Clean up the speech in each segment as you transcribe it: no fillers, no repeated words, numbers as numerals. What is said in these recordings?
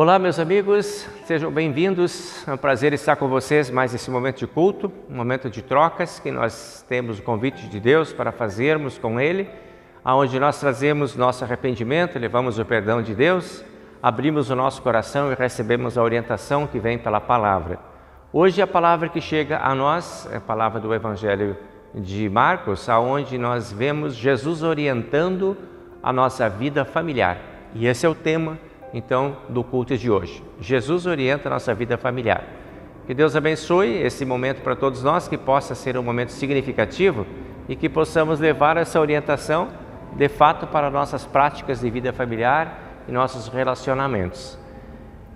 Olá, meus amigos, sejam bem-vindos. É um prazer estar com vocês mais nesse momento de culto, um momento de trocas que nós temos o convite de Deus para fazermos com Ele, onde nós trazemos nosso arrependimento, levamos o perdão de Deus, abrimos o nosso coração e recebemos a orientação que vem pela palavra. Hoje a palavra que chega a nós é a palavra do Evangelho de Marcos, onde nós vemos Jesus orientando a nossa vida familiar. E esse é o tema então do culto de hoje. Jesus orienta a nossa vida familiar. Que Deus abençoe esse momento para todos nós, que possa ser um momento significativo e que possamos levar essa orientação de fato para nossas práticas de vida familiar e nossos relacionamentos.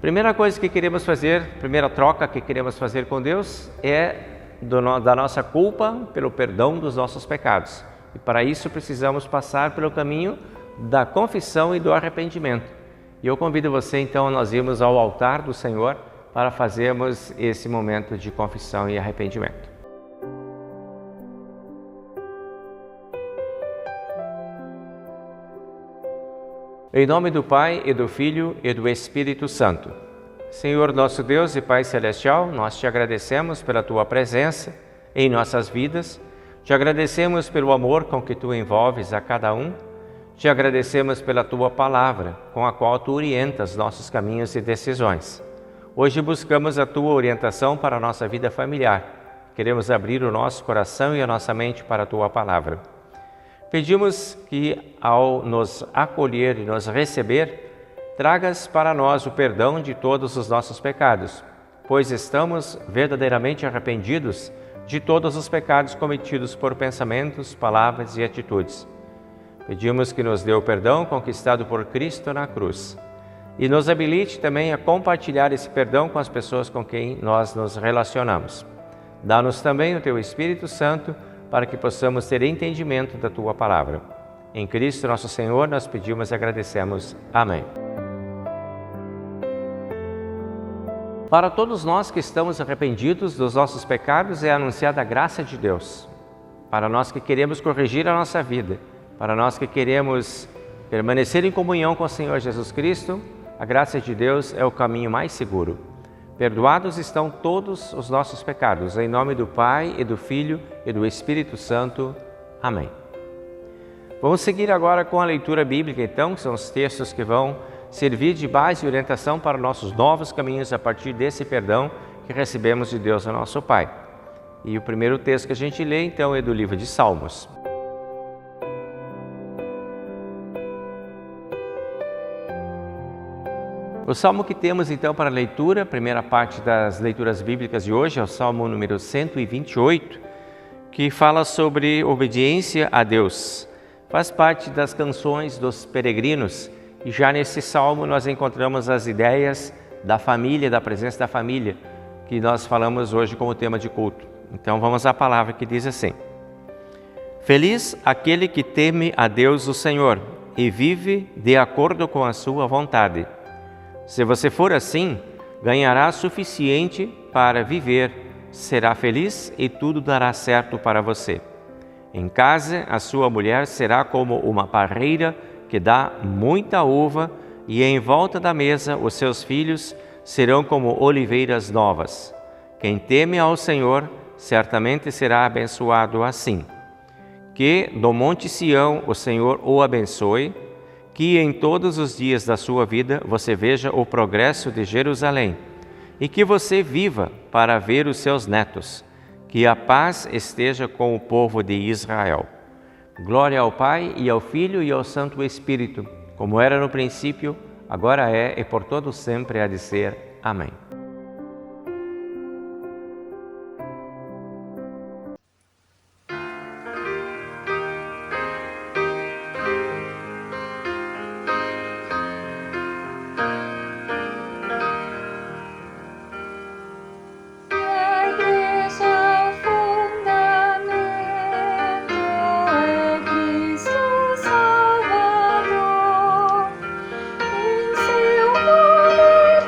Primeira coisa que queremos fazer, primeira troca que queremos fazer com Deus é da nossa culpa pelo perdão dos nossos pecados. E para isso precisamos passar pelo caminho da confissão e do arrependimento. E eu convido você, então, a nós irmos ao altar do Senhor para fazermos esse momento de confissão e arrependimento. Em nome do Pai, e do Filho, e do Espírito Santo. Senhor nosso Deus e Pai Celestial, nós te agradecemos pela Tua presença em nossas vidas, te agradecemos pelo amor com que Tu envolves a cada um, te agradecemos pela Tua Palavra, com a qual Tu orientas nossos caminhos e decisões. Hoje buscamos a Tua orientação para a nossa vida familiar. Queremos abrir o nosso coração e a nossa mente para a Tua Palavra. Pedimos que, ao nos acolher e nos receber, tragas para nós o perdão de todos os nossos pecados, pois estamos verdadeiramente arrependidos de todos os pecados cometidos por pensamentos, palavras e atitudes. Pedimos que nos dê o perdão conquistado por Cristo na cruz e nos habilite também a compartilhar esse perdão com as pessoas com quem nós nos relacionamos. Dá-nos também o Teu Espírito Santo para que possamos ter entendimento da Tua Palavra. Em Cristo nosso Senhor nós pedimos e agradecemos. Amém. Para todos nós que estamos arrependidos dos nossos pecados é anunciada a graça de Deus. Para nós que queremos corrigir a nossa vida, para nós que queremos permanecer em comunhão com o Senhor Jesus Cristo, a graça de Deus é o caminho mais seguro. Perdoados estão todos os nossos pecados, em nome do Pai, e do Filho, e do Espírito Santo. Amém. Vamos seguir agora com a leitura bíblica, então, que são os textos que vão servir de base e orientação para nossos novos caminhos a partir desse perdão que recebemos de Deus, o nosso Pai. E o primeiro texto que a gente lê, então, é do livro de Salmos. O salmo que temos então para leitura, a primeira parte das leituras bíblicas de hoje, é o salmo número 128, que fala sobre obediência a Deus. Faz parte das canções dos peregrinos e já nesse salmo nós encontramos as ideias da família, da presença da família, que nós falamos hoje como tema de culto. Então vamos à palavra que diz assim: Feliz aquele que teme a Deus o Senhor e vive de acordo com a sua vontade. Se você for assim, ganhará suficiente para viver, será feliz e tudo dará certo para você. Em casa, a sua mulher será como uma parreira que dá muita uva, e em volta da mesa os seus filhos serão como oliveiras novas. Quem teme ao Senhor certamente será abençoado assim. Que do Monte Sião o Senhor o abençoe, que em todos os dias da sua vida você veja o progresso de Jerusalém e que você viva para ver os seus netos. Que a paz esteja com o povo de Israel. Glória ao Pai, e ao Filho, e ao Santo Espírito, como era no princípio, agora é e por todo sempre há de ser. Amém. Salvador, em seu poder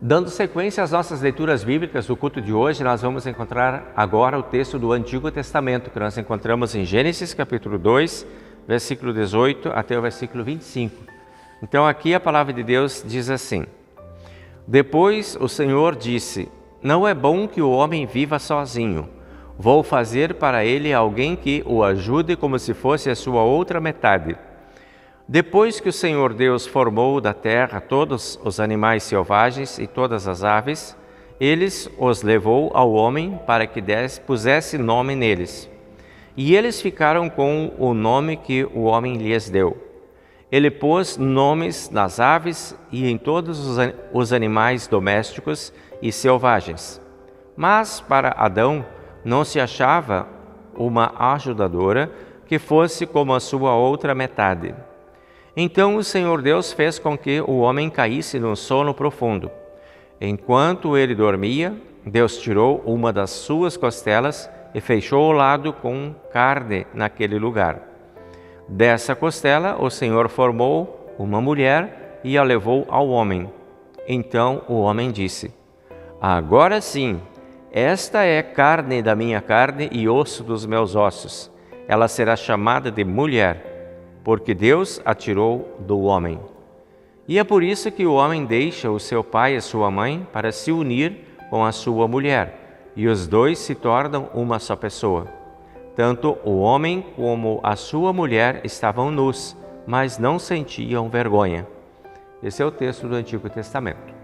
Dando sequência às nossas leituras bíblicas do culto de hoje, nós vamos encontrar agora o texto do Antigo Testamento, que nós encontramos em Gênesis capítulo 2, versículo 18 até o versículo 25. Então aqui a palavra de Deus diz assim: Depois o Senhor disse: Não é bom que o homem viva sozinho. Vou fazer para ele alguém que o ajude como se fosse a sua outra metade. Depois que o Senhor Deus formou da terra todos os animais selvagens e todas as aves, os levou ao homem para que pusesse nome neles. E eles ficaram com o nome que o homem lhes deu. Ele pôs nomes nas aves e em todos os animais domésticos e selvagens. Mas para Adão não se achava uma ajudadora que fosse como a sua outra metade. Então o Senhor Deus fez com que o homem caísse num sono profundo. Enquanto ele dormia, Deus tirou uma das suas costelas e fechou o lado com carne naquele lugar. Dessa costela o Senhor formou uma mulher e a levou ao homem. Então o homem disse: Agora sim, esta é carne da minha carne e osso dos meus ossos. Ela será chamada de mulher, porque Deus a tirou do homem. E é por isso que o homem deixa o seu pai e a sua mãe para se unir com a sua mulher, e os dois se tornam uma só pessoa. Tanto o homem como a sua mulher estavam nus, mas não sentiam vergonha. Esse é o texto do Antigo Testamento.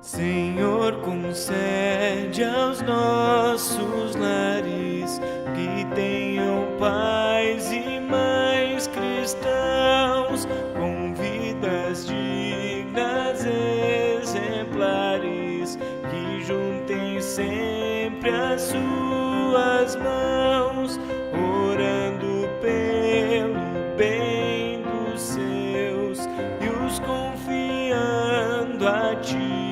Senhor, concede aos nossos lares que tenham pais e mães cristãos, com vidas dignas, exemplares, que juntem sempre as suas mãos, orando pelo bem dos seus e os confiando a Ti.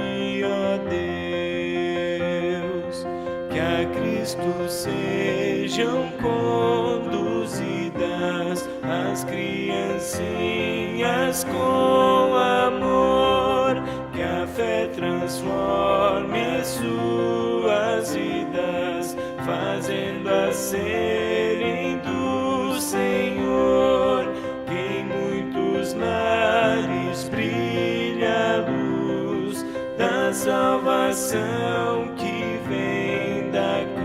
Sejam conduzidas as criancinhas com amor, que a fé transforme suas vidas, fazendo-as serem do Senhor, que em muitos lares brilha a luz da salvação que vem da cruz.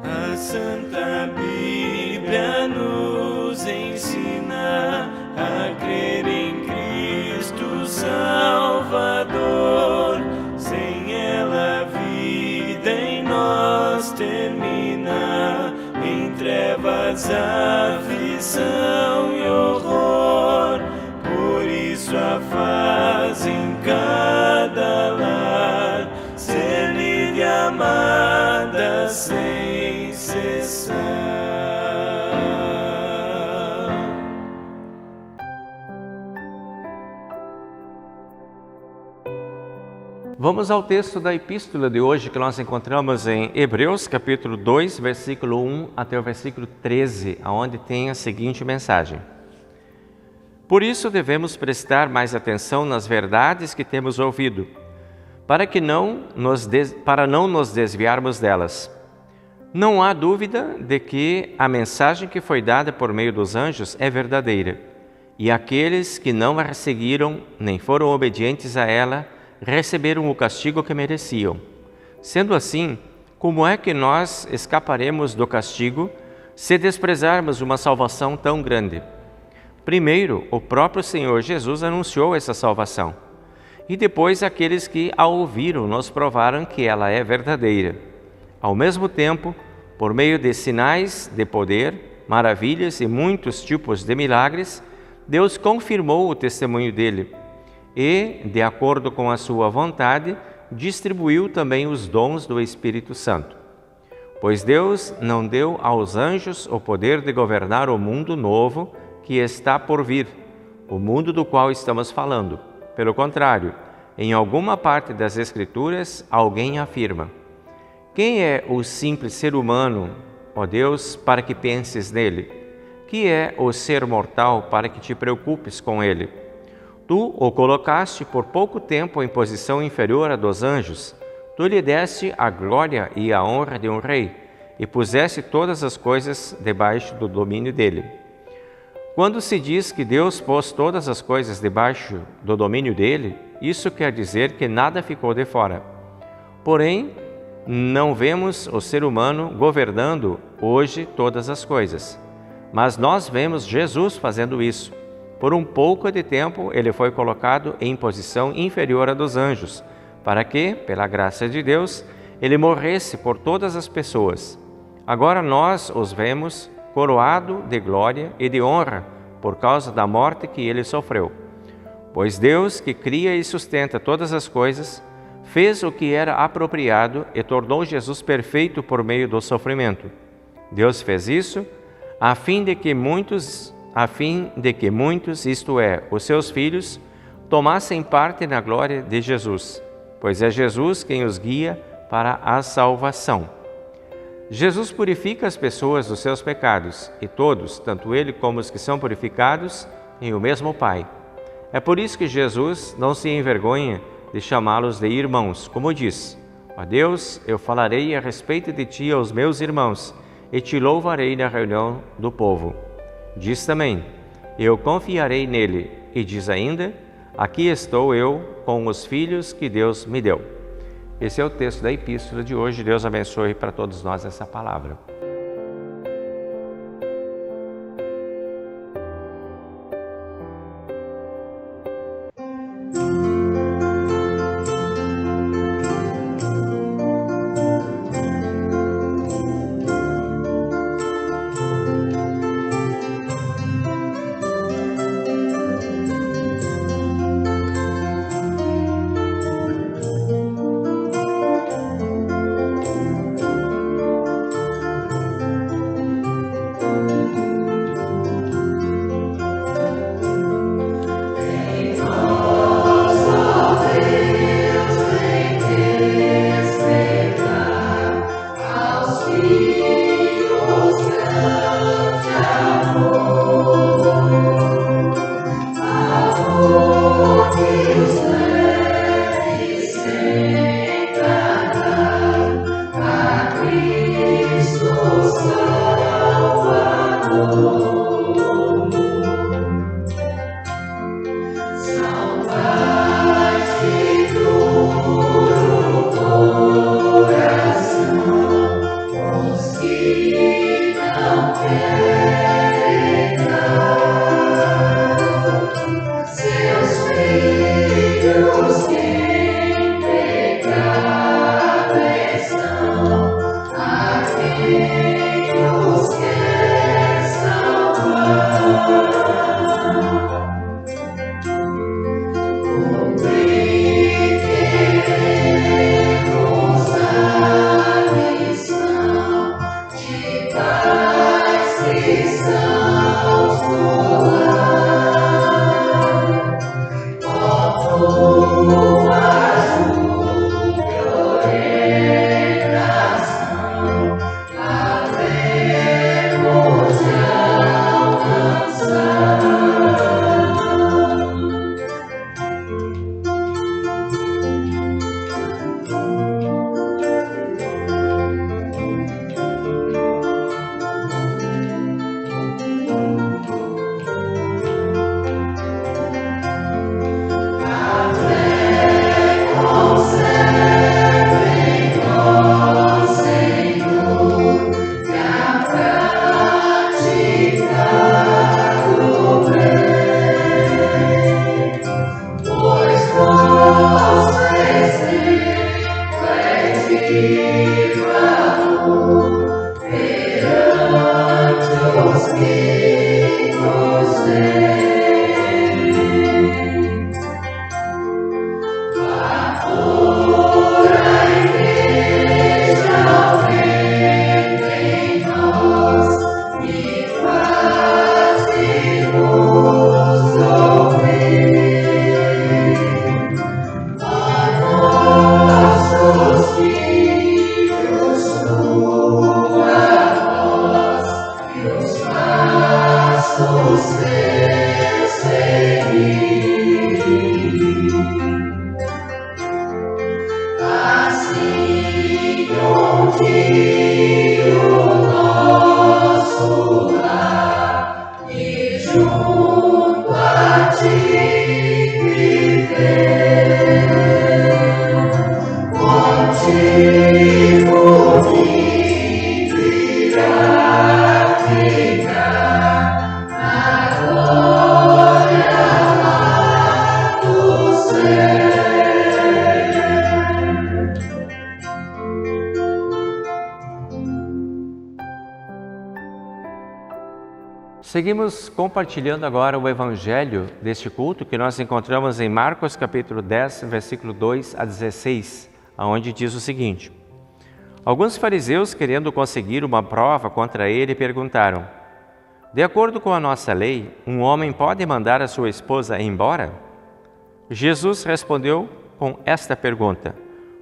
A Santa Bíblia nos ensina a crer em Cristo Salvador. Sem ela a vida em nós termina, em trevas, aflição e horror. Por isso a faz em cada lar ser livre e amada sem cessar. Vamos ao texto da epístola de hoje que nós encontramos em Hebreus capítulo 2, versículo 1 até o versículo 13, onde tem a seguinte mensagem: Por isso devemos prestar mais atenção nas verdades que temos ouvido, para não nos desviarmos delas. Não há dúvida de que a mensagem que foi dada por meio dos anjos é verdadeira, e aqueles que não a seguiram nem foram obedientes a ela receberam o castigo que mereciam. Sendo assim, como é que nós escaparemos do castigo se desprezarmos uma salvação tão grande? Primeiro, o próprio Senhor Jesus anunciou essa salvação, e depois aqueles que a ouviram nos provaram que ela é verdadeira. Ao mesmo tempo, por meio de sinais de poder, maravilhas e muitos tipos de milagres, Deus confirmou o testemunho dele e, de acordo com a sua vontade, distribuiu também os dons do Espírito Santo. Pois Deus não deu aos anjos o poder de governar o mundo novo que está por vir, o mundo do qual estamos falando. Pelo contrário, em alguma parte das Escrituras, alguém afirma: quem é o simples ser humano, ó Deus, para que penses nele? Que é o ser mortal para que te preocupes com ele? Tu o colocaste por pouco tempo em posição inferior à dos anjos. Tu lhe deste a glória e a honra de um rei, e puseste todas as coisas debaixo do domínio dele. Quando se diz que Deus pôs todas as coisas debaixo do domínio dele, isso quer dizer que nada ficou de fora. Porém, não vemos o ser humano governando hoje todas as coisas, mas nós vemos Jesus fazendo isso. Por um pouco de tempo, ele foi colocado em posição inferior à dos anjos, para que, pela graça de Deus, ele morresse por todas as pessoas. Agora nós os vemos coroado de glória e de honra por causa da morte que ele sofreu. Pois Deus, que cria e sustenta todas as coisas, fez o que era apropriado e tornou Jesus perfeito por meio do sofrimento. Deus fez isso a fim de que muitos, isto é, os seus filhos, tomassem parte na glória de Jesus, pois é Jesus quem os guia para a salvação. Jesus purifica as pessoas dos seus pecados, e todos, tanto ele como os que são purificados, têm o mesmo Pai. É por isso que Jesus não se envergonha de chamá-los de irmãos, como diz: ó Deus, eu falarei a respeito de ti aos meus irmãos, e te louvarei na reunião do povo. Diz também: eu confiarei nele, e diz ainda: aqui estou eu com os filhos que Deus me deu. Esse é o texto da epístola de hoje. Deus abençoe para todos nós essa palavra. Seguimos compartilhando agora o evangelho deste culto que nós encontramos em Marcos capítulo 10, versículo 2 a 16, onde diz o seguinte: Alguns fariseus, querendo conseguir uma prova contra ele, perguntaram: De acordo com a nossa lei, um homem pode mandar a sua esposa embora? Jesus respondeu com esta pergunta: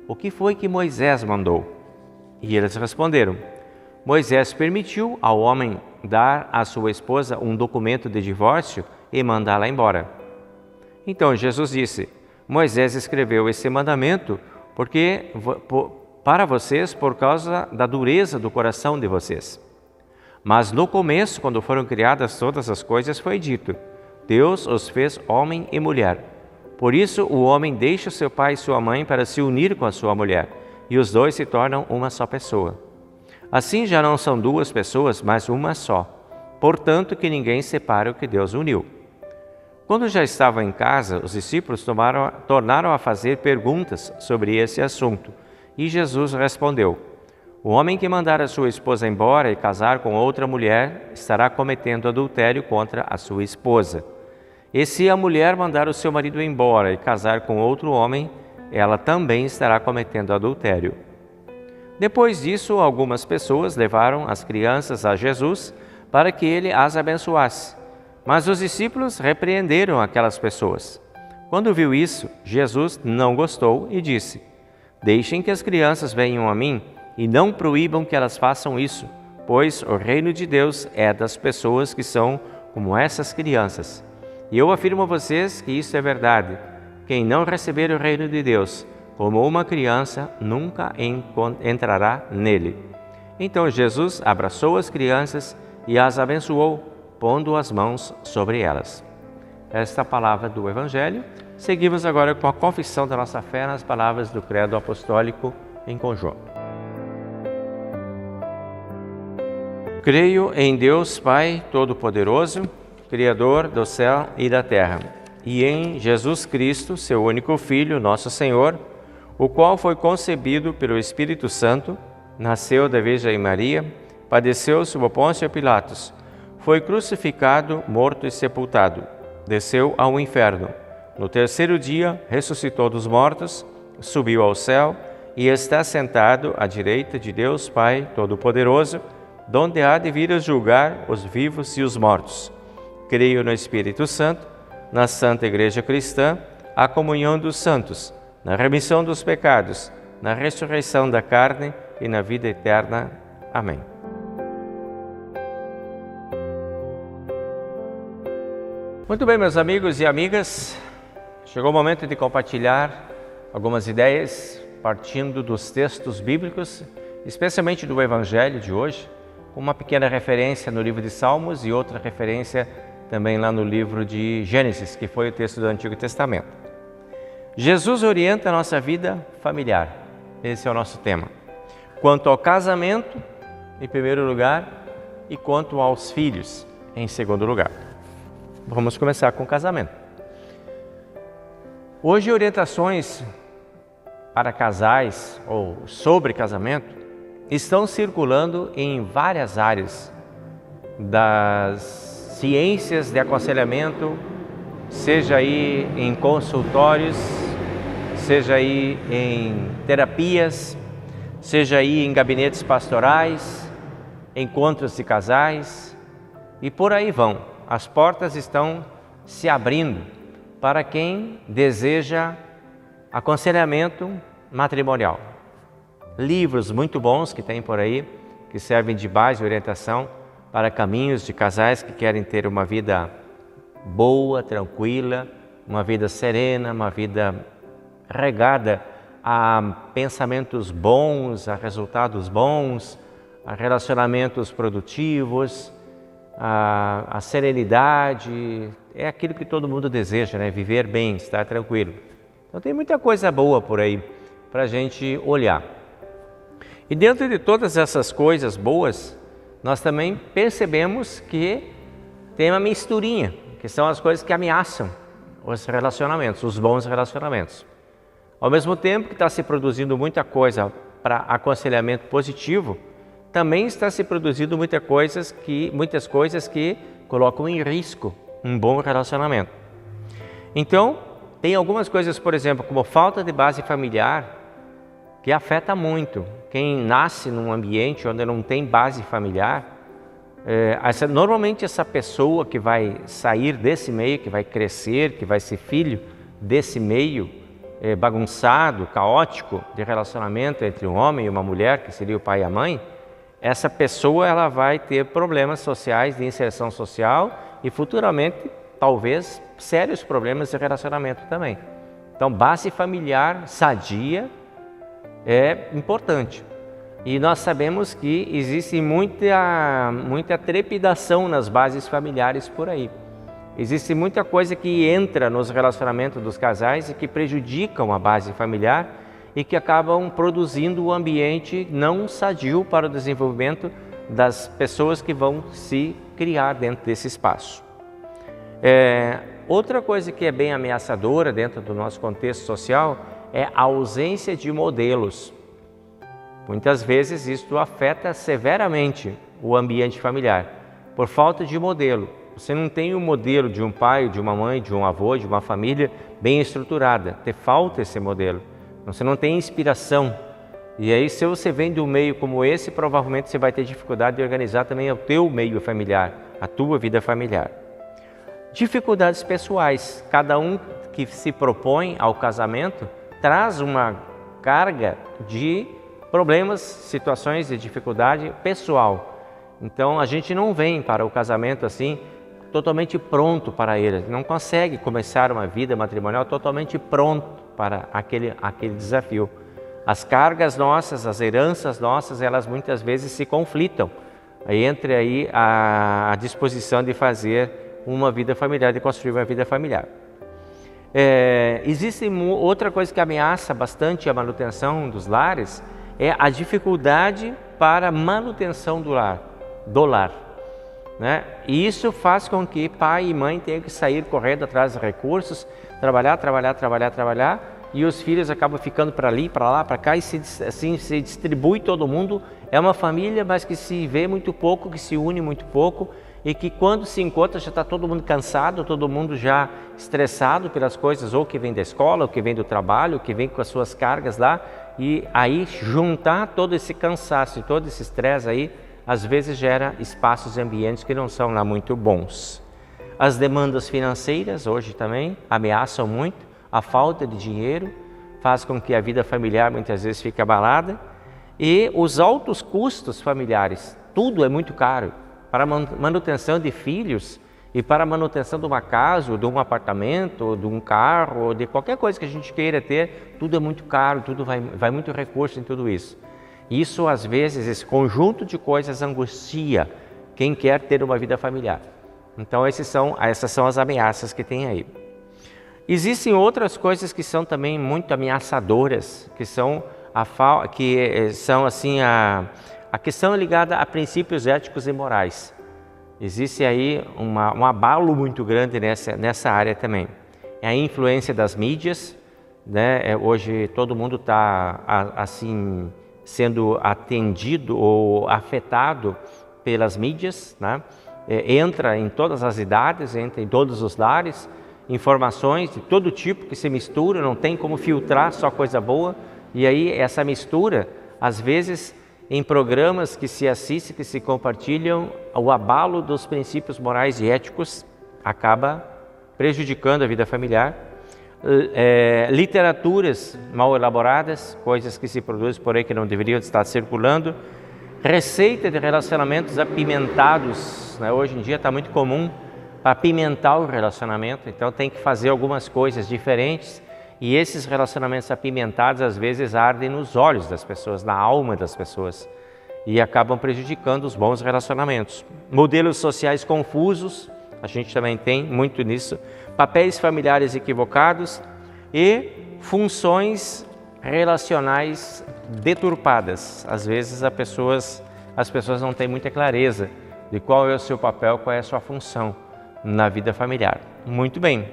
O que foi que Moisés mandou? E eles responderam: Moisés permitiu ao homem dar à sua esposa um documento de divórcio e mandá-la embora. Então Jesus disse: Moisés escreveu esse mandamento para vocês por causa da dureza do coração de vocês. Mas no começo, quando foram criadas todas as coisas, foi dito: Deus os fez homem e mulher. Por isso o homem deixa seu pai e sua mãe para se unir com a sua mulher, e os dois se tornam uma só pessoa. Assim já não são duas pessoas, mas uma só. Portanto, que ninguém separe o que Deus uniu. Quando já estavam em casa, os discípulos tornaram a fazer perguntas sobre esse assunto. E Jesus respondeu: O homem que mandar a sua esposa embora e casar com outra mulher estará cometendo adultério contra a sua esposa. E se a mulher mandar o seu marido embora e casar com outro homem, ela também estará cometendo adultério. Depois disso, algumas pessoas levaram as crianças a Jesus para que ele as abençoasse. Mas os discípulos repreenderam aquelas pessoas. Quando viu isso, Jesus não gostou e disse: Deixem que as crianças venham a mim e não proíbam que elas façam isso, pois o reino de Deus é das pessoas que são como essas crianças. E eu afirmo a vocês que isso é verdade. Quem não receber o reino de Deus como uma criança, nunca entrará nele. Então Jesus abraçou as crianças e as abençoou, pondo as mãos sobre elas. Esta é a palavra do Evangelho. Seguimos agora com a confissão da nossa fé nas palavras do Credo Apostólico em conjunto. Creio em Deus Pai Todo-Poderoso, Criador do céu e da terra, e em Jesus Cristo, seu único Filho, nosso Senhor, o qual foi concebido pelo Espírito Santo, nasceu da Virgem Maria, padeceu sob Pôncio Pilatos, foi crucificado, morto e sepultado, desceu ao inferno. No terceiro dia, ressuscitou dos mortos, subiu ao céu e está sentado à direita de Deus Pai Todo-Poderoso, donde há de vir a julgar os vivos e os mortos. Creio no Espírito Santo, na Santa Igreja Cristã, a comunhão dos santos, na remissão dos pecados, na ressurreição da carne e na vida eterna. Amém. Muito bem, meus amigos e amigas, chegou o momento de compartilhar algumas ideias partindo dos textos bíblicos, especialmente do Evangelho de hoje, com uma pequena referência no livro de Salmos e outra referência também lá no livro de Gênesis, que foi o texto do Antigo Testamento. Jesus orienta a nossa vida familiar, esse é o nosso tema. Quanto ao casamento, em primeiro lugar, e quanto aos filhos, em segundo lugar. Vamos começar com o casamento. Hoje, orientações para casais ou sobre casamento estão circulando em várias áreas das ciências de aconselhamento, seja aí em consultórios, seja aí em terapias, seja aí em gabinetes pastorais, encontros de casais e por aí vão. As portas estão se abrindo para quem deseja aconselhamento matrimonial. Livros muito bons que tem por aí, que servem de base e orientação para caminhos de casais que querem ter uma vida boa, tranquila, uma vida serena, uma vida regada a pensamentos bons, a resultados bons, a relacionamentos produtivos, a serenidade, é aquilo que todo mundo deseja, né? Viver bem, estar tranquilo. Então tem muita coisa boa por aí para a gente olhar. E dentro de todas essas coisas boas, nós também percebemos que tem uma misturinha, que são as coisas que ameaçam os relacionamentos, os bons relacionamentos. Ao mesmo tempo que está se produzindo muita coisa para aconselhamento positivo, também está se produzindo muitas coisas que colocam em risco um bom relacionamento. Então, tem algumas coisas, por exemplo, como falta de base familiar, que afeta muito. Quem nasce num ambiente onde não tem base familiar, normalmente essa pessoa que vai sair desse meio, que vai crescer, que vai ser filho desse meio bagunçado, caótico de relacionamento entre um homem e uma mulher, que seria o pai e a mãe, essa pessoa ela vai ter problemas sociais de inserção social e futuramente, talvez, sérios problemas de relacionamento também. Então, base familiar sadia é importante. E nós sabemos que existe muita trepidação nas bases familiares por aí. Existe muita coisa que entra nos relacionamentos dos casais e que prejudicam a base familiar e que acabam produzindo um ambiente não sadio para o desenvolvimento das pessoas que vão se criar dentro desse espaço. Outra coisa que é bem ameaçadora dentro do nosso contexto social é a ausência de modelos. Muitas vezes isso afeta severamente o ambiente familiar, por falta de modelo. Você não tem um modelo de um pai, de uma mãe, de um avô, de uma família bem estruturada. Te falta esse modelo. Você não tem inspiração. E aí, se você vem de um meio como esse, provavelmente você vai ter dificuldade de organizar também o teu meio familiar, a tua vida familiar. Dificuldades pessoais. Cada um que se propõe ao casamento traz uma carga de problemas, situações de dificuldade pessoal. Então a gente não vem para o casamento assim totalmente pronto para ele, não consegue começar uma vida matrimonial totalmente pronto para aquele desafio. As cargas nossas, as heranças nossas, elas muitas vezes se conflitam entre aí a disposição de fazer uma vida familiar, de construir uma vida familiar. Existe outra coisa que ameaça bastante a manutenção dos lares, é a dificuldade para a manutenção do lar, né? E isso faz com que pai e mãe tenham que sair correndo atrás de recursos, trabalhar, e os filhos acabam ficando para ali, para lá, para cá, e se distribui todo mundo. É uma família, mas que se vê muito pouco, que se une muito pouco, e que quando se encontra já está todo mundo cansado, todo mundo já estressado pelas coisas, ou que vem da escola, ou que vem do trabalho, ou que vem com as suas cargas lá, e aí juntar todo esse cansaço e todo esse estresse aí, às vezes gera espaços e ambientes que não são lá muito bons. As demandas financeiras hoje também ameaçam muito, a falta de dinheiro faz com que a vida familiar muitas vezes fique abalada, e os altos custos familiares, tudo é muito caro. Para a manutenção de filhos e para a manutenção de uma casa, ou de um apartamento, ou de um carro, ou de qualquer coisa que a gente queira ter, tudo é muito caro, tudo vai muito recurso em tudo isso. Isso, às vezes, esse conjunto de coisas angustia quem quer ter uma vida familiar. Então, essas são as ameaças que tem aí. Existem outras coisas que são também muito ameaçadoras, que são assim a questão é ligada a princípios éticos e morais. Existe aí um abalo muito grande nessa área também. É a influência das mídias, né? Hoje todo mundo está assim sendo atendido ou afetado pelas mídias, né? Entra em todas as idades, entra em todos os lares, informações de todo tipo que se misturam, não tem como filtrar só coisa boa. E aí essa mistura, às vezes, em programas que se assistem, que se compartilham, o abalo dos princípios morais e éticos acaba prejudicando a vida familiar. Literaturas mal elaboradas, coisas que se produzem por aí que não deveriam estar circulando. Receita de relacionamentos apimentados, né? Hoje em dia está muito comum apimentar o relacionamento, então tem que fazer algumas coisas diferentes. E esses relacionamentos apimentados às vezes ardem nos olhos das pessoas, na alma das pessoas, e acabam prejudicando os bons relacionamentos. Modelos sociais confusos, a gente também tem muito nisso, papéis familiares equivocados e funções relacionais deturpadas. Às vezes as pessoas não têm muita clareza de qual é o seu papel, qual é a sua função na vida familiar. Muito bem.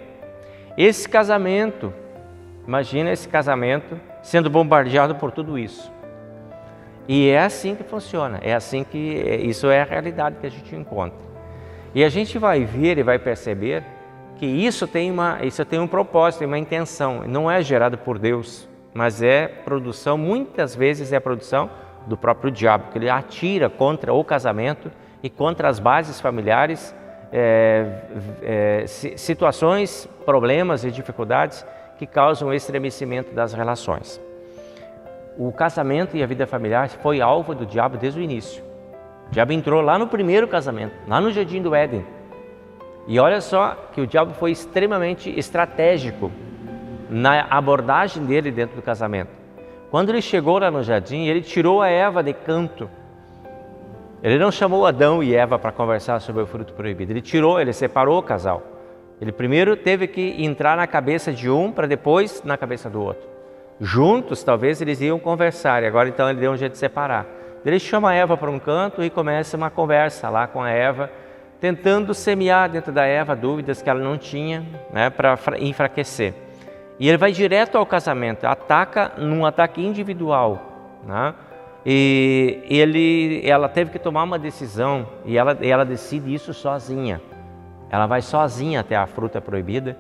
Esse casamento, imagina esse casamento sendo bombardeado por tudo isso. E é assim que funciona, é assim que isso é a realidade que a gente encontra. E a gente vai ver e vai perceber que isso tem um propósito, uma intenção. Não é gerado por Deus, mas é produção, muitas vezes é a produção do próprio diabo, que ele atira contra o casamento e contra as bases familiares, situações, problemas e dificuldades que causam o estremecimento das relações. O casamento e a vida familiar foi alvo do diabo desde o início. O diabo entrou lá no primeiro casamento, lá no Jardim do Éden. E olha só que o diabo foi extremamente estratégico na abordagem dele dentro do casamento. Quando ele chegou lá no jardim, ele tirou a Eva de canto. Ele não chamou Adão e Eva para conversar sobre o fruto proibido. Ele separou o casal. Ele primeiro teve que entrar na cabeça de um para depois na cabeça do outro. Juntos, talvez eles iam conversar, e agora então ele deu um jeito de separar. Ele chama a Eva para um canto e começa uma conversa lá com a Eva, tentando semear dentro da Eva dúvidas que ela não tinha, né, para enfraquecer. E ele vai direto ao casamento, ataca num ataque individual, né? E ela teve que tomar uma decisão e ela decide isso sozinha. Ela vai sozinha até a fruta proibida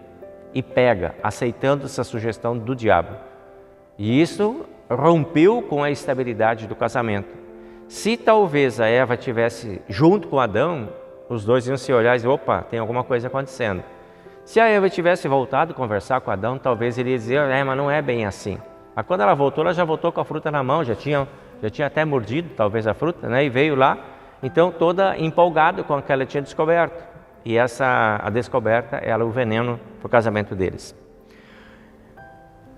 e pega, aceitando essa sugestão do diabo. E isso rompeu com a estabilidade do casamento. Se talvez a Eva tivesse junto com Adão, os dois iam se olhar e dizer, opa, tem alguma coisa acontecendo. Se a Eva tivesse voltado a conversar com Adão, talvez ele ia dizer, mas não é bem assim. Mas quando ela já voltou com a fruta na mão, já tinha até mordido talvez a fruta, né? E veio lá, então toda empolgada com o que ela tinha descoberto. E a descoberta era o veneno para o casamento deles.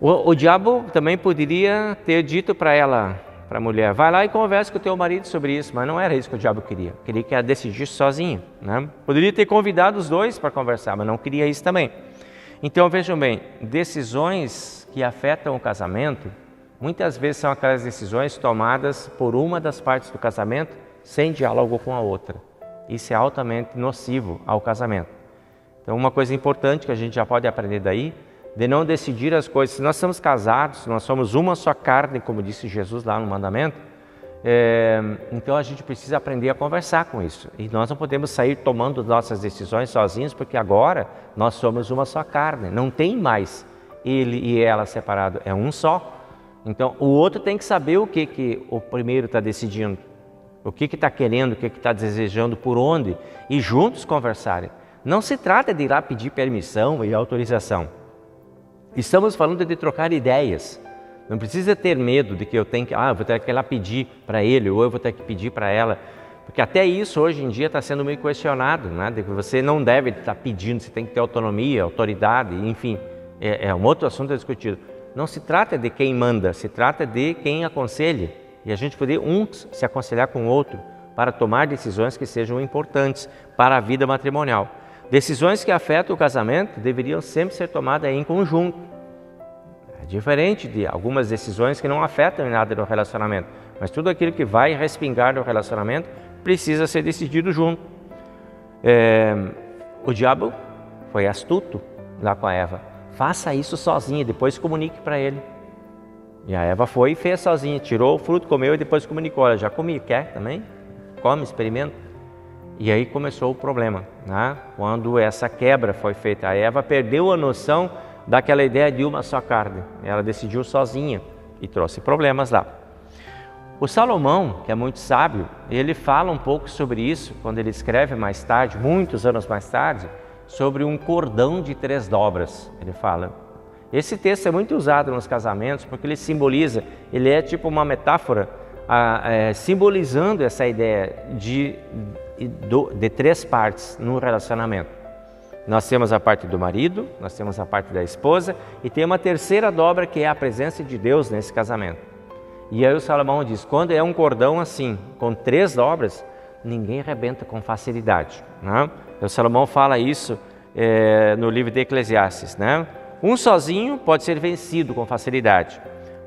O diabo também poderia ter dito para a mulher, vai lá e conversa com o teu marido sobre isso, mas não era isso que o diabo queria. Queria que ela decidisse sozinha, né? Poderia ter convidado os dois para conversar, mas não queria isso também. Então vejam bem, decisões que afetam o casamento, muitas vezes são aquelas decisões tomadas por uma das partes do casamento sem diálogo com a outra. Isso é altamente nocivo ao casamento. Então uma coisa importante que a gente já pode aprender daí, de não decidir as coisas. Se nós estamos casados, nós somos uma só carne, como disse Jesus lá no mandamento, então a gente precisa aprender a conversar com isso. E nós não podemos sair tomando nossas decisões sozinhos, porque agora nós somos uma só carne. Não tem mais ele e ela separado, é um só. Então o outro tem que saber o que o primeiro está decidindo, o que está querendo, o que está desejando, por onde, e juntos conversarem. Não se trata de ir lá pedir permissão e autorização. Estamos falando de trocar ideias. Não precisa ter medo de que eu vou ter que ir lá pedir para ele, ou eu vou ter que pedir para ela. Porque até isso hoje em dia está sendo meio questionado, né? De que você não deve estar pedindo, você tem que ter autonomia, autoridade, enfim. É um outro assunto a discutir. Não se trata de quem manda, se trata de quem aconselha. E a gente poder se aconselhar com o outro para tomar decisões que sejam importantes para a vida matrimonial. Decisões que afetam o casamento deveriam sempre ser tomadas em conjunto. É diferente de algumas decisões que não afetam em nada no relacionamento, mas tudo aquilo que vai respingar no relacionamento precisa ser decidido junto. O diabo foi astuto lá com a Eva. Faça isso sozinha, depois comunique para ele. E a Eva foi e fez sozinha, tirou o fruto, comeu e depois comunicou. Olha, já comi, quer também? Come, experimenta. E aí começou o problema, né? Quando essa quebra foi feita. A Eva perdeu a noção daquela ideia de uma só carne. Ela decidiu sozinha e trouxe problemas lá. O Salomão, que é muito sábio, ele fala um pouco sobre isso quando ele escreve mais tarde, muitos anos mais tarde, sobre um cordão de 3 dobras. Ele fala. Esse texto é muito usado nos casamentos porque ele simboliza, ele é tipo uma metáfora, simbolizando essa ideia de 3 partes no relacionamento. Nós temos a parte do marido, nós temos a parte da esposa e tem uma terceira dobra que é a presença de Deus nesse casamento. E aí o Salomão diz, quando é um cordão assim, com 3 dobras, ninguém arrebenta com facilidade, né? O Salomão fala isso no livro de Eclesiastes, né? Um sozinho pode ser vencido com facilidade,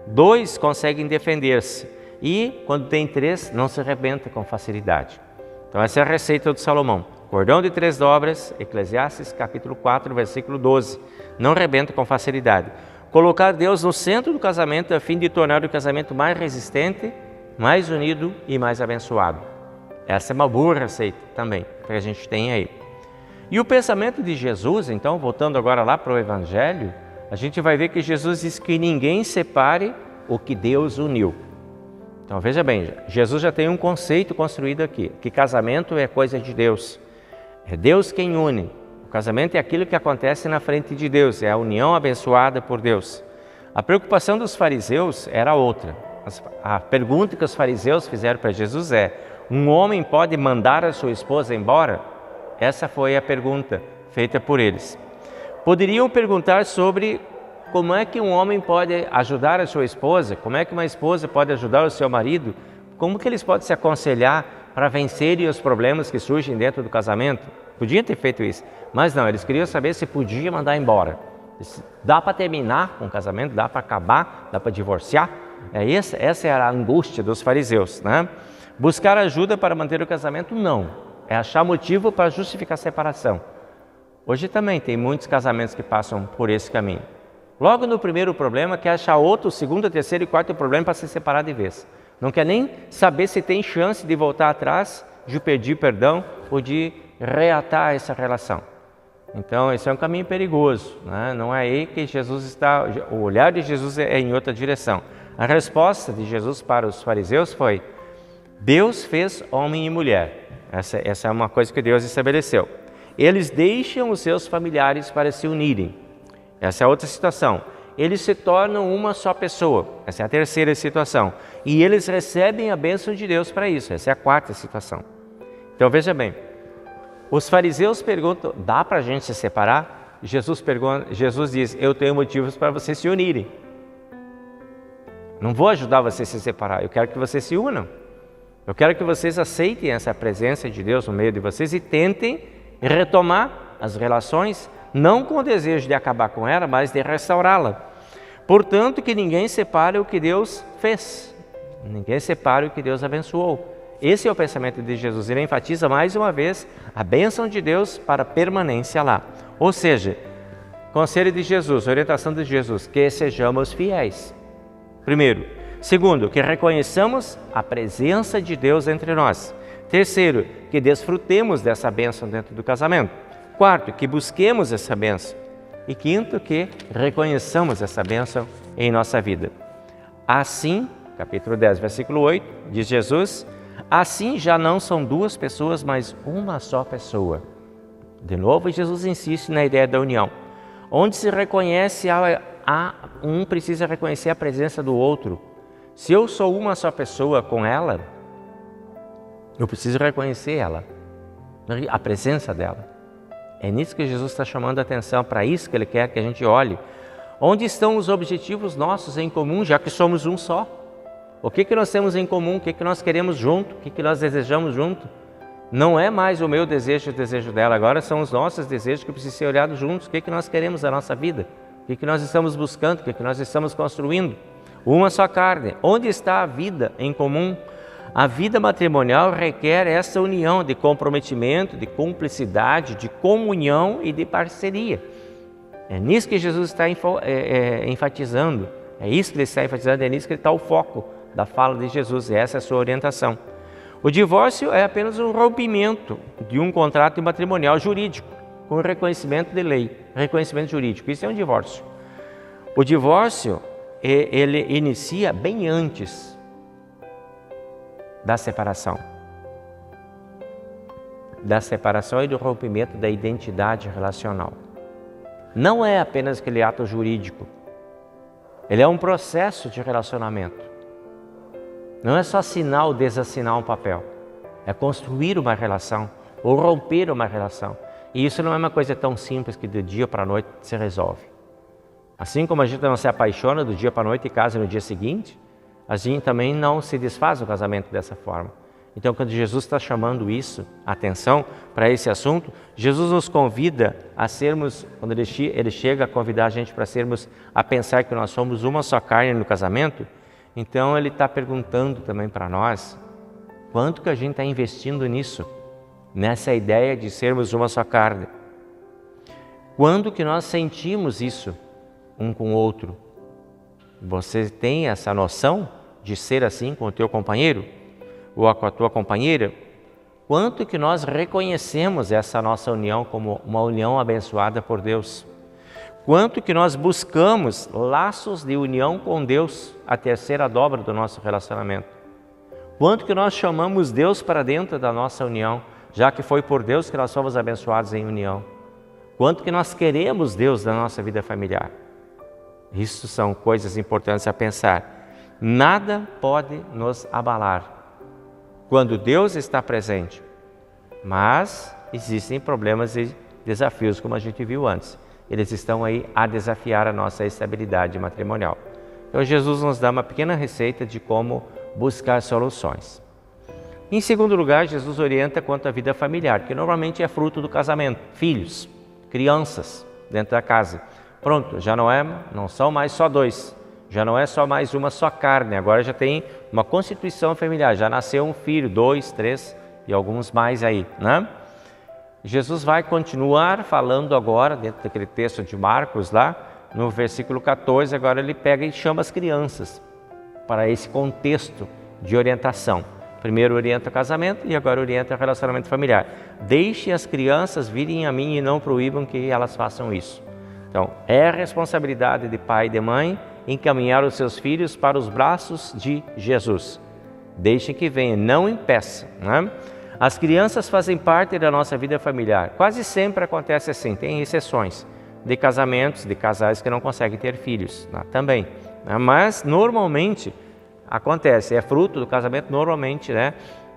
2 conseguem defender-se e quando tem 3 não se arrebenta com facilidade. Então essa é a receita do Salomão. Cordão de 3 dobras, Eclesiastes capítulo 4, versículo 12. Não arrebenta com facilidade. Colocar Deus no centro do casamento a fim de tornar o casamento mais resistente, mais unido e mais abençoado. Essa é uma boa receita também, que a gente tem aí. E o pensamento de Jesus, então, voltando agora lá para o Evangelho, a gente vai ver que Jesus diz que ninguém separe o que Deus uniu. Então veja bem, Jesus já tem um conceito construído aqui, que casamento é coisa de Deus. É Deus quem une. O casamento é aquilo que acontece na frente de Deus, é a união abençoada por Deus. A preocupação dos fariseus era outra. A pergunta que os fariseus fizeram para Jesus é, um homem pode mandar a sua esposa embora? Essa foi a pergunta feita por eles. Poderiam perguntar sobre como é que um homem pode ajudar a sua esposa, como é que uma esposa pode ajudar o seu marido, como que eles podem se aconselhar para vencerem os problemas que surgem dentro do casamento. Podia ter feito isso, mas não, eles queriam saber se podia mandar embora. Dá para terminar com o casamento, dá para acabar, dá para divorciar? Essa era a angústia dos fariseus, né? Buscar ajuda para manter o casamento, não. É achar motivo para justificar a separação. Hoje também tem muitos casamentos que passam por esse caminho. Logo no primeiro problema, quer achar outro, segundo, terceiro e quarto problema para se separar de vez. Não quer nem saber se tem chance de voltar atrás, de pedir perdão ou de reatar essa relação. Então, esse é um caminho perigoso, né? Não é aí que Jesus está, o olhar de Jesus é em outra direção. A resposta de Jesus para os fariseus foi, Deus fez homem e mulher. Essa é uma coisa que Deus estabeleceu. Eles deixam os seus familiares para se unirem. Essa é outra situação. Eles se tornam uma só pessoa. Essa é a terceira situação. E eles recebem a bênção de Deus para isso. Essa é a quarta situação. Então veja bem, os fariseus perguntam, dá para a gente se separar? Jesus diz, eu tenho motivos para vocês se unirem. Não vou ajudar vocês a se separar, eu quero que vocês se unam. Eu quero que vocês aceitem essa presença de Deus no meio de vocês e tentem retomar as relações, não com o desejo de acabar com ela, mas de restaurá-la. Portanto, que ninguém separe o que Deus fez. Ninguém separe o que Deus abençoou. Esse é o pensamento de Jesus. Ele enfatiza mais uma vez a bênção de Deus para a permanência lá. Ou seja, conselho de Jesus, orientação de Jesus, que sejamos fiéis. Primeiro. Segundo, que reconheçamos a presença de Deus entre nós. Terceiro, que desfrutemos dessa bênção dentro do casamento. Quarto, que busquemos essa bênção. E quinto, que reconheçamos essa bênção em nossa vida. Assim, capítulo 10, versículo 8, diz Jesus, assim já não são 2 pessoas, mas uma só pessoa. De novo, Jesus insiste na ideia da união. Onde se reconhece, um precisa reconhecer a presença do outro. Se eu sou uma só pessoa com ela, eu preciso reconhecer ela, a presença dela. É nisso que Jesus está chamando a atenção, para isso que Ele quer que a gente olhe. Onde estão os objetivos nossos em comum, já que somos um só? O que nós temos em comum? O que nós queremos junto? O que nós desejamos junto? Não é mais o meu desejo e o desejo dela, agora são os nossos desejos que precisam ser olhados juntos. O que nós queremos da nossa vida? O que nós estamos buscando? O que nós estamos construindo? Uma só carne. Onde está a vida em comum? A vida matrimonial requer essa união de comprometimento, de cumplicidade, de comunhão e de parceria. É nisso que Jesus está enfatizando. É isso que Ele está enfatizando, é nisso que está o foco da fala de Jesus. E essa é a sua orientação. O divórcio é apenas um rompimento de um contrato matrimonial jurídico, com reconhecimento de lei, reconhecimento jurídico. Isso é um divórcio. O divórcio, ele inicia bem antes da separação e do rompimento da identidade relacional. Não é apenas aquele ato jurídico, ele é um processo de relacionamento. Não é só assinar ou desassinar um papel, é construir uma relação ou romper uma relação. E isso não é uma coisa tão simples que do dia para a noite se resolve. Assim como a gente não se apaixona do dia para a noite e casa no dia seguinte, a gente também não se desfaz do casamento dessa forma. Então, quando Jesus está chamando isso, atenção para esse assunto, Jesus nos convida a sermos, quando ele chega a convidar a gente para sermos, a pensar que nós somos uma só carne no casamento, então ele está perguntando também para nós, quanto que a gente está investindo nisso, nessa ideia de sermos uma só carne? Quando que nós sentimos isso um com o outro? Você tem essa noção de ser assim com o teu companheiro? Ou com a tua companheira? Quanto que nós reconhecemos essa nossa união como uma união abençoada por Deus? Quanto que nós buscamos laços de união com Deus, a terceira dobra do nosso relacionamento? Quanto que nós chamamos Deus para dentro da nossa união, já que foi por Deus que nós fomos abençoados em união? Quanto que nós queremos Deus na nossa vida familiar? Isso são coisas importantes a pensar. Nada pode nos abalar quando Deus está presente, mas existem problemas e desafios, como a gente viu antes. Eles estão aí a desafiar a nossa estabilidade matrimonial. Então Jesus nos dá uma pequena receita de como buscar soluções. Em segundo lugar, Jesus orienta quanto à vida familiar, que normalmente é fruto do casamento, filhos, crianças dentro da casa. Pronto, já não são mais só dois, já não é só mais uma só carne, agora já tem uma constituição familiar, já nasceu um filho, 2, 3 e alguns mais aí, né? Jesus vai continuar falando agora, dentro daquele texto de Marcos lá, no versículo 14, agora ele pega e chama as crianças para esse contexto de orientação. Primeiro orienta o casamento e agora orienta o relacionamento familiar. Deixe as crianças virem a mim e não proíbam que elas façam isso. Então, é responsabilidade de pai e de mãe encaminhar os seus filhos para os braços de Jesus. Deixem que venham, não impeçam, né? As crianças fazem parte da nossa vida familiar. Quase sempre acontece assim, tem exceções de casamentos, de casais que não conseguem ter filhos, né? Também. Né? Mas, normalmente, acontece, é fruto do casamento, normalmente, né?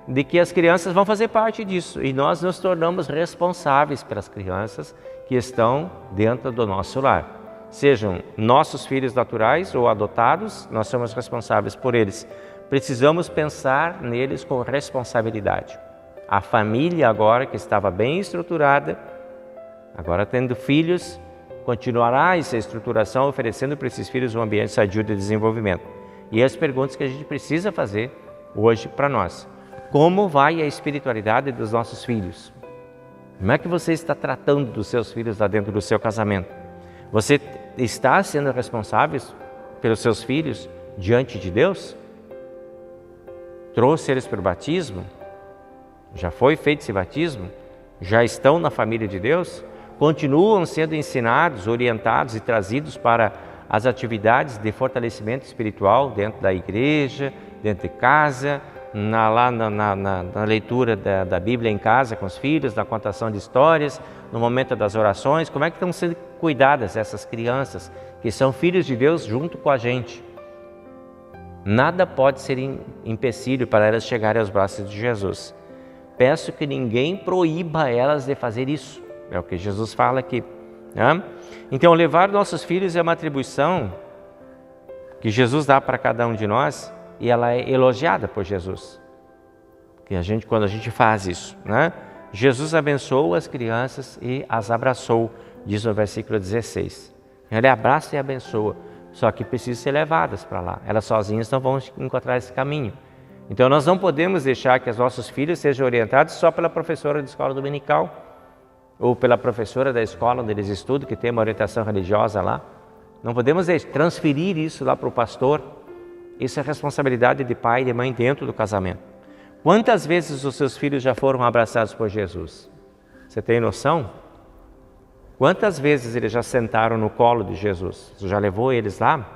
De que as crianças vão fazer parte disso. E nós nos tornamos responsáveis pelas crianças que estão dentro do nosso lar. Sejam nossos filhos naturais ou adotados, nós somos responsáveis por eles. Precisamos pensar neles com responsabilidade. A família agora, que estava bem estruturada, agora tendo filhos, continuará essa estruturação oferecendo para esses filhos um ambiente sadio de desenvolvimento. E as perguntas que a gente precisa fazer hoje para nós. Como vai a espiritualidade dos nossos filhos? Como é que você está tratando dos seus filhos lá dentro do seu casamento? Você está sendo responsável pelos seus filhos diante de Deus? Trouxe eles para o batismo? Já foi feito esse batismo? Já estão na família de Deus? Continuam sendo ensinados, orientados e trazidos para as atividades de fortalecimento espiritual dentro da igreja, dentro de casa, na leitura da Bíblia em casa com os filhos, na contação de histórias, no momento das orações? Como é que estão sendo cuidadas essas crianças que são filhos de Deus junto com a gente? Nada pode ser empecilho para elas chegarem aos braços de Jesus. Peço que ninguém proíba elas de fazer isso. É o que Jesus fala aqui, né? Então, levar nossos filhos é uma atribuição que Jesus dá para cada um de nós e ela é elogiada por Jesus. Quando a gente faz isso, né? Jesus abençoou as crianças e as abraçou, diz no versículo 16. Ele abraça e abençoa, só que precisam ser levadas para lá. Elas sozinhas não vão encontrar esse caminho. Então, nós não podemos deixar que os nossos filhos sejam orientados só pela professora de escola dominical ou pela professora da escola onde eles estudam, que tem uma orientação religiosa lá. Não podemos transferir isso lá para o pastor. Isso é responsabilidade de pai e de mãe dentro do casamento. Quantas vezes os seus filhos já foram abraçados por Jesus? Você tem noção? Quantas vezes eles já sentaram no colo de Jesus? Você já levou eles lá?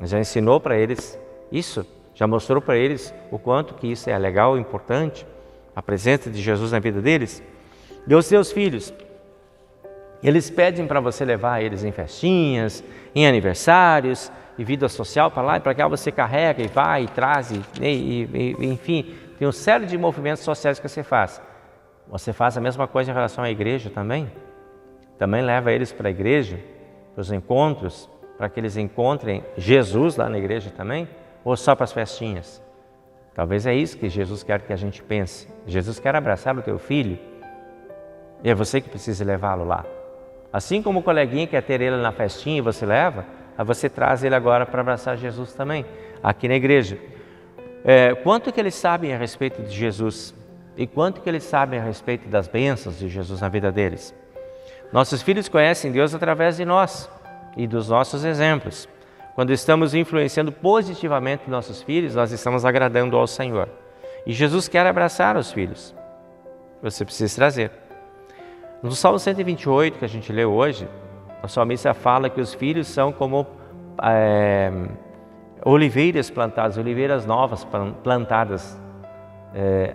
Já ensinou para eles isso? Já mostrou para eles o quanto que isso é legal, importante, a presença de Jesus na vida deles? E os seus filhos, eles pedem para você levar eles em festinhas, em aniversários, e vida social para lá e para cá, você carrega e vai e traz, enfim, tem uma série de movimentos sociais que você faz. Você faz a mesma coisa em relação à igreja também? Também leva eles para a igreja, para os encontros, para que eles encontrem Jesus lá na igreja também? Ou só para as festinhas? Talvez é isso que Jesus quer que a gente pense. Jesus quer abraçar o teu filho e é você que precisa levá-lo lá. Assim como o coleguinha quer ter ele na festinha e você leva, aí você traz ele agora para abraçar Jesus também, aqui na igreja. Quanto que eles sabem a respeito de Jesus? E quanto que eles sabem a respeito das bênçãos de Jesus na vida deles? Nossos filhos conhecem Deus através de nós e dos nossos exemplos. Quando estamos influenciando positivamente nossos filhos, nós estamos agradando ao Senhor. E Jesus quer abraçar os filhos. Você precisa trazer. No Salmo 128, que a gente leu hoje, a salmista fala que os filhos são como oliveiras plantadas, oliveiras novas plantadas.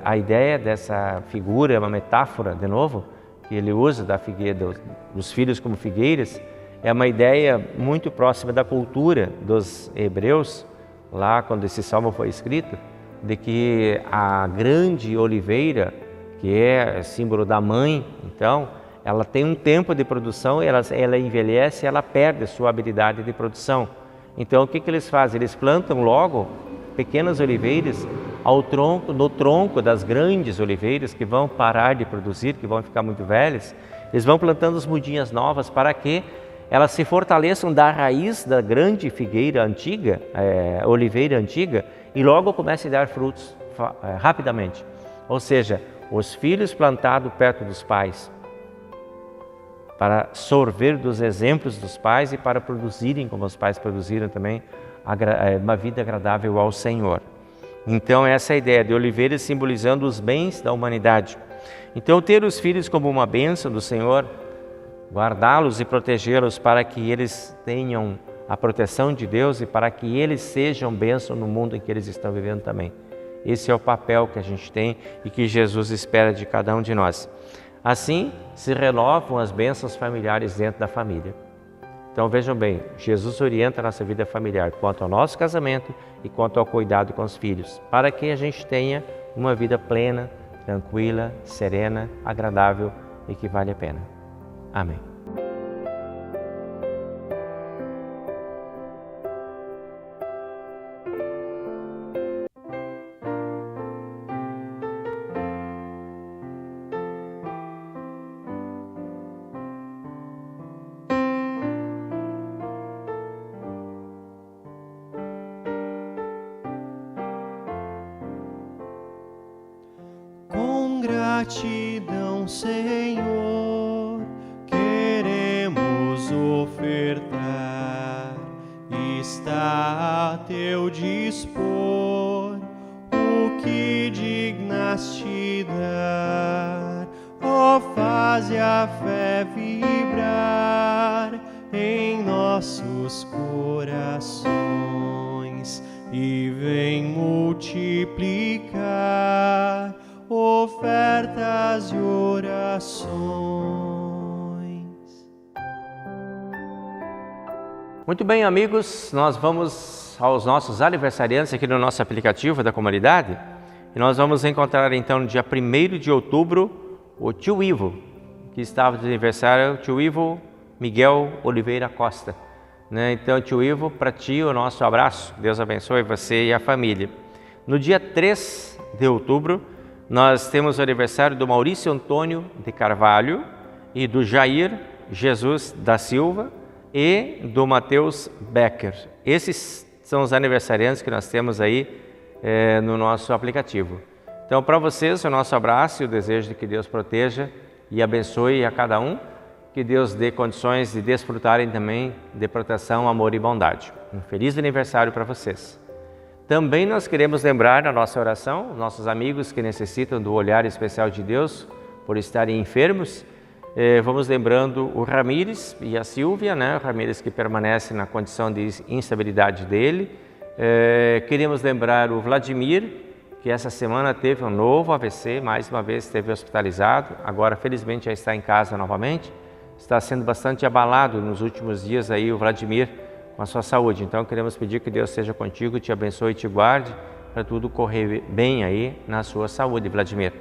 A ideia dessa figura é uma metáfora, de novo, que ele usa da figueira, dos filhos como figueiras, é uma ideia muito próxima da cultura dos hebreus, lá quando esse salmo foi escrito, de que a grande oliveira, que é símbolo da mãe, então, ela tem um tempo de produção, ela envelhece, ela perde a sua habilidade de produção. Então, o que eles fazem? Eles plantam logo pequenas oliveiras no tronco das grandes oliveiras que vão parar de produzir, que vão ficar muito velhas. Eles vão plantando as mudinhas novas para que elas se fortaleçam da raiz da grande figueira antiga, oliveira antiga, e logo comecem a dar frutos rapidamente. Ou seja, os filhos plantados perto dos pais, para sorver dos exemplos dos pais e para produzirem como os pais produziram também uma vida agradável ao Senhor. Então essa é a ideia de oliveiras simbolizando os bens da humanidade. Então ter os filhos como uma bênção do Senhor, guardá-los e protegê-los para que eles tenham a proteção de Deus e para que eles sejam bênção no mundo em que eles estão vivendo também. Esse é o papel que a gente tem e que Jesus espera de cada um de nós. Assim se renovam as bênçãos familiares dentro da família. Então vejam bem, Jesus orienta a nossa vida familiar quanto ao nosso casamento e quanto ao cuidado com os filhos, para que a gente tenha uma vida plena, tranquila, serena, agradável e que vale a pena. Amém. Com gratidão, Senhor, queremos ofertar. Está a teu dispor o que dignaste dar. Ó, faze a fé vibrar em nossos corações e vem multiplicar ofertas e orações. Muito bem, amigos, nós vamos aos nossos aniversariantes aqui no nosso aplicativo da comunidade e nós vamos encontrar então no dia 1º de outubro o tio Ivo, que estava de aniversário, o tio Ivo Miguel Oliveira Costa. Então, tio Ivo, para ti o nosso abraço, Deus abençoe você e a família. No dia 3 de outubro, nós temos o aniversário do Maurício Antônio de Carvalho e do Jair Jesus da Silva e do Matheus Becker. Esses são os aniversariantes que nós temos aí no nosso aplicativo. Então, para vocês, o nosso abraço e o desejo de que Deus proteja e abençoe a cada um, que Deus dê condições de desfrutarem também de proteção, amor e bondade. Um feliz aniversário para vocês. Também nós queremos lembrar na nossa oração, nossos amigos que necessitam do olhar especial de Deus por estarem enfermos. Vamos lembrando o Ramires e a Silvia, o Ramires que permanece na condição de instabilidade dele. Queremos lembrar o Vladimir, que essa semana teve um novo AVC, mais uma vez esteve hospitalizado, agora felizmente já está em casa novamente. Está sendo bastante abalado nos últimos dias aí o Vladimir com a sua saúde. Então queremos pedir que Deus seja contigo, te abençoe e te guarde para tudo correr bem aí na sua saúde, Vladimir.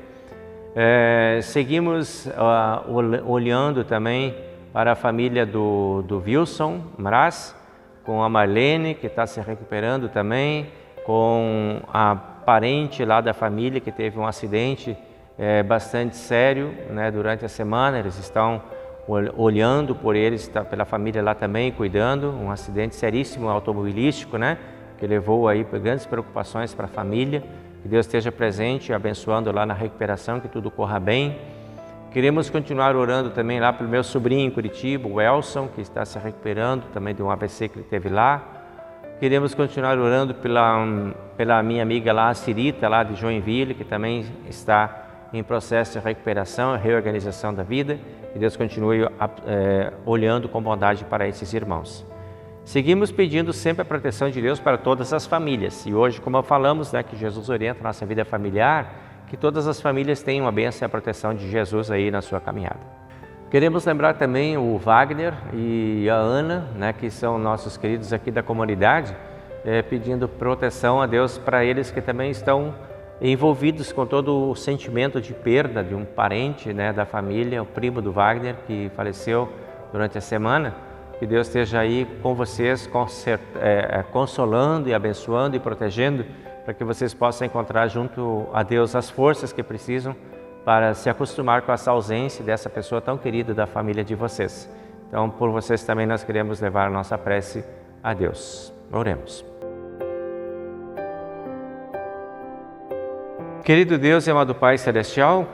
Seguimos olhando também para a família do Wilson Mraz, com a Marlene, que está se recuperando também, com a parente lá da família que teve um acidente bastante sério, né, durante a semana. Eles estão olhando por eles, pela família lá também, cuidando. Um acidente seríssimo automobilístico, né, que levou aí grandes preocupações para a família. Que Deus esteja presente, abençoando lá na recuperação, que tudo corra bem. Queremos continuar orando também lá pelo meu sobrinho em Curitiba, o Elson, que está se recuperando também de um AVC que ele teve lá. Queremos continuar orando pela minha amiga lá, a Cirita, lá de Joinville, que também está em processo de recuperação e reorganização da vida. Que Deus continue olhando com bondade para esses irmãos. Seguimos pedindo sempre a proteção de Deus para todas as famílias. E hoje, como falamos, né, que Jesus orienta a nossa vida familiar, que todas as famílias tenham a bênção e a proteção de Jesus aí na sua caminhada. Queremos lembrar também o Wagner e a Ana, né, que são nossos queridos aqui da comunidade, pedindo proteção a Deus para eles que também estão envolvidos com todo o sentimento de perda de um parente, né, da família, o primo do Wagner, que faleceu durante a semana. Que Deus esteja aí com vocês, consolando e abençoando e protegendo, para que vocês possam encontrar junto a Deus as forças que precisam para se acostumar com essa ausência dessa pessoa tão querida da família de vocês. Então, por vocês também nós queremos levar a nossa prece a Deus. Oremos. Querido Deus e amado Pai Celestial,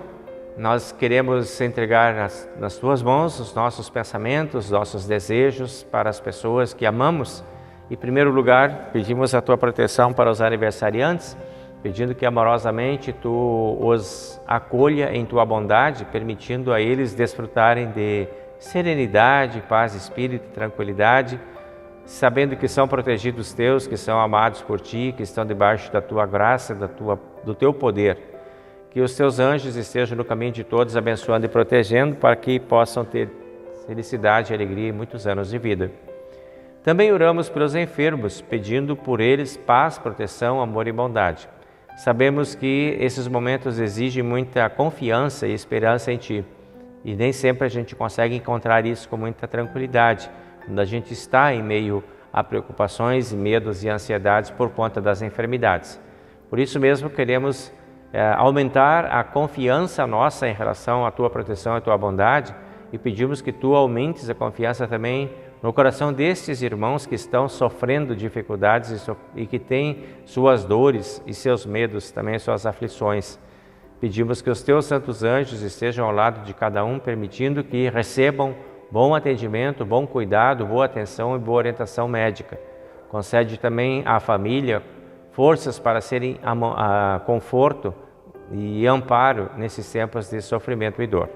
nós queremos entregar nas Tuas mãos os nossos pensamentos, os nossos desejos para as pessoas que amamos. Em primeiro lugar, pedimos a Tua proteção para os aniversariantes, pedindo que amorosamente Tu os acolha em Tua bondade, permitindo a eles desfrutarem de serenidade, paz, espírito e tranquilidade, sabendo que são protegidos Teus, que são amados por Ti, que estão debaixo da Tua graça, do Teu poder. Que os Teus anjos estejam no caminho de todos, abençoando e protegendo, para que possam ter felicidade, alegria e muitos anos de vida. Também oramos pelos enfermos, pedindo por eles paz, proteção, amor e bondade. Sabemos que esses momentos exigem muita confiança e esperança em Ti. E nem sempre a gente consegue encontrar isso com muita tranquilidade, quando a gente está em meio a preocupações, medos e ansiedades por conta das enfermidades. Por isso mesmo queremos aumentar a confiança nossa em relação à Tua proteção e à Tua bondade, e pedimos que Tu aumentes a confiança também no coração destes irmãos que estão sofrendo dificuldades e que têm suas dores e seus medos, também suas aflições. Pedimos que os Teus santos anjos estejam ao lado de cada um, permitindo que recebam bom atendimento, bom cuidado, boa atenção e boa orientação médica. Concede também à família forças para serem conforto e amparo nesses tempos de sofrimento e dor.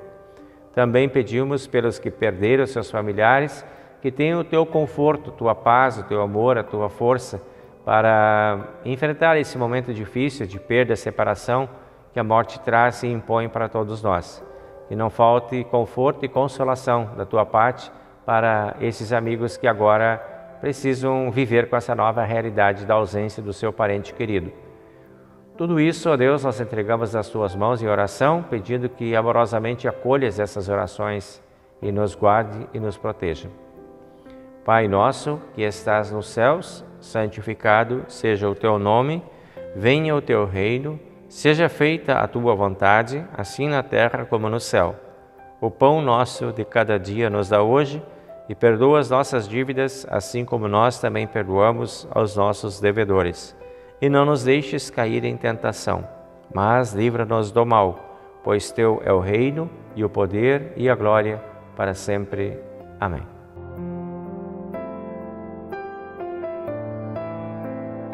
Também pedimos pelos que perderam seus familiares, que tenham o Teu conforto, Tua paz, o Teu amor, a Tua força para enfrentar esse momento difícil de perda e separação que a morte traz e impõe para todos nós. Que não falte conforto e consolação da Tua parte para esses amigos que agora precisam viver com essa nova realidade da ausência do seu parente querido. Tudo isso, ó Deus, nós entregamos nas Tuas mãos em oração, pedindo que amorosamente acolhas essas orações e nos guarde e nos proteja. Pai nosso, que estás nos céus, santificado seja o Teu nome, venha o Teu reino, seja feita a Tua vontade, assim na terra como no céu. O pão nosso de cada dia nos dá hoje, e perdoa as nossas dívidas, assim como nós também perdoamos aos nossos devedores. E não nos deixes cair em tentação, mas livra-nos do mal, pois Teu é o reino, e o poder, e a glória, para sempre. Amém.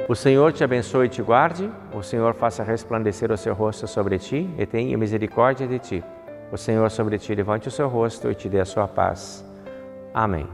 O Senhor te abençoe e te guarde, o Senhor faça resplandecer o seu rosto sobre ti e tenha misericórdia de ti. O Senhor sobre ti levante o seu rosto e te dê a sua paz. Amém.